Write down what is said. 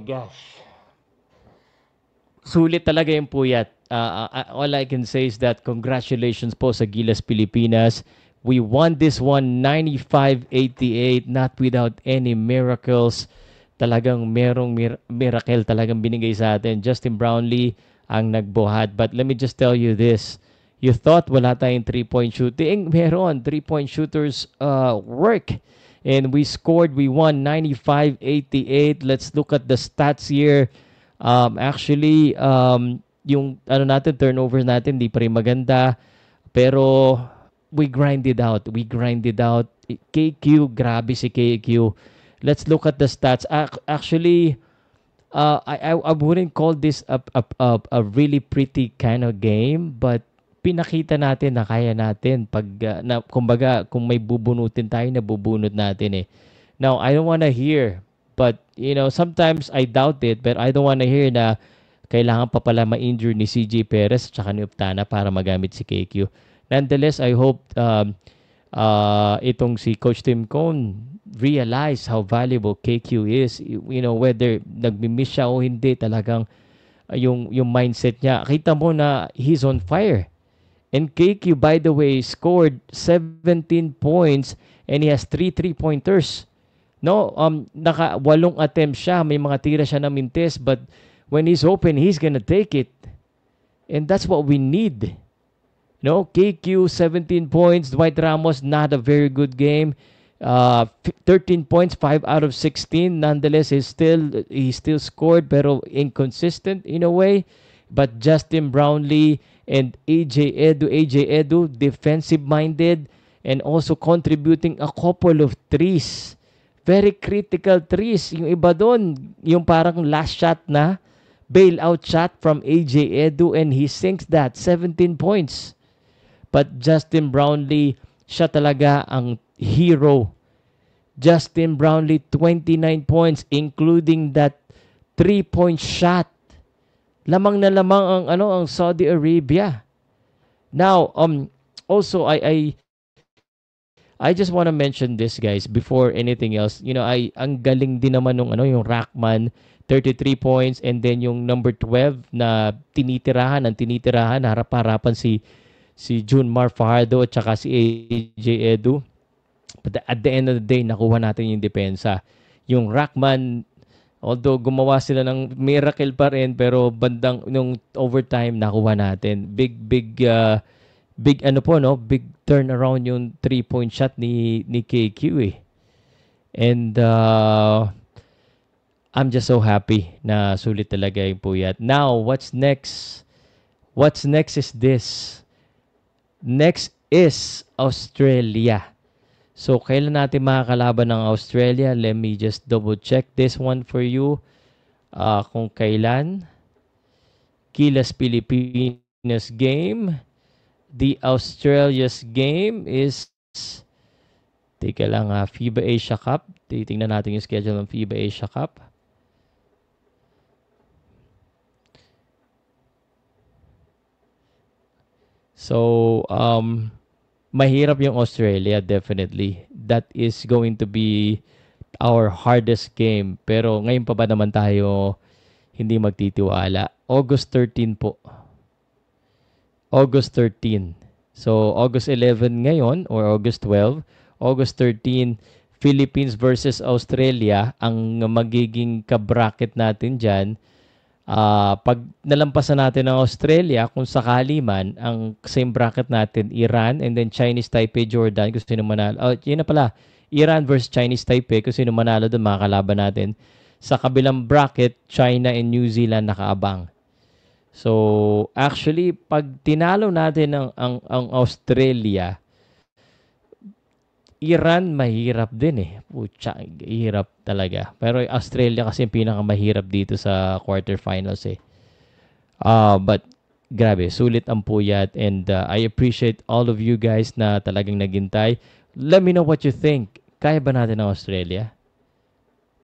gosh. Sulit talaga yung puyat. All I can say is that congratulations po sa Gilas Pilipinas. We won this one 95-88, not without any miracles. Talagang merong miracle talagang binigay sa atin. Justin Brownlee ang nagbuhat. But let me just tell you this. You thought wala tayong 3-point shooting. Meron. 3-point shooters work. And we scored. We won 95-88. Let's look at the stats here. Actually, yung ano natin, turnover natin, di pa rin maganda. Pero we grinded out. We grinded out. KQ, grabe si KQ. Let's look at the stats. Actually, I wouldn't call this a really pretty kind of game, but pinakita natin na kaya natin. Kumbaga, kung may bubunutin tayo, nabubunot natin eh. Now, I don't wanna hear, but, sometimes I doubt it, but I don't wanna hear na kailangan pa pala ma-injure ni CJ Perez at ni Uptana para magamit si KQ. Nonetheless, I hope itong si Coach Tim Cone realize how valuable KQ is. Whether nagmi-miss siya o hindi, talagang yung mindset niya. Kita mo na he's on fire. And KQ, by the way, scored 17 points and he has 3 3-pointers. No, naka-8 attempts siya. May mga tira siya na mintes, but when he's open, he's gonna take it. And that's what we need. No, KQ 17 points. Dwight Ramos, not a very good game. 13 points, 5 out of 16. Nonetheless, he still scored, pero inconsistent in a way. But Justin Brownlee and AJ Edu, defensive-minded and also contributing a couple of threes. Very critical threes. Yung iba doon, yung parang last shot na, bailout shot from AJ Edu, and he sinks that, 17 points. But Justin Brownlee, siya talaga ang hero. Justin Brownlee, 29 points, including that 3-point shot. Lamang na lamang ang Saudi Arabia. Now, also I just want to mention this, guys, before anything else. Ang galing din naman yung Rackman, 33 points, and then yung number 12 na tinitirahan harap-harapan si Junmar Fajardo at saka si AJ Edu. But at the end of the day, nakuha natin yung depensa. Yung Rackman, although gumawa sila ng miracle pa rin, pero bandang nung overtime nakuha natin. Big turnaround yung 3-point shot ni KQ eh. And I'm just so happy na sulit talaga yung puyat. Now, what's next? What's next is this. Next is Australia. So, kailan natin makakalaban ng Australia? Let me just double check this one for you. Kung kailan. Gilas Pilipinas game. The Australia's game is, teka lang, FIBA Asia Cup. Titingnan natin yung schedule ng FIBA Asia Cup. So, mahirap yung Australia, definitely. That is going to be our hardest game. Pero ngayon pa ba naman tayo hindi magtitiwala? August 13 po. August 13. So, August 11 ngayon or August 12. August 13, Philippines versus Australia. Ang magiging kabracket natin dyan. Pag nalampasan natin ang Australia, kung sakali man, ang same bracket natin, Iran and then Chinese Taipei, Jordan, kung sino manalo. Yun na pala, Iran versus Chinese Taipei, kung sino manalo doon, mga kalaban natin. Sa kabilang bracket, China and New Zealand nakaabang. So, actually, pag tinalo natin ang Australia, Iran, mahirap din eh. Pucha, hirap talaga. Pero Australia kasi yung pinakamahirap dito sa quarterfinals eh. But, grabe, sulit ang puyat. And I appreciate all of you guys na talagang naghintay. Let me know what you think. Kaya ba natin ang Australia?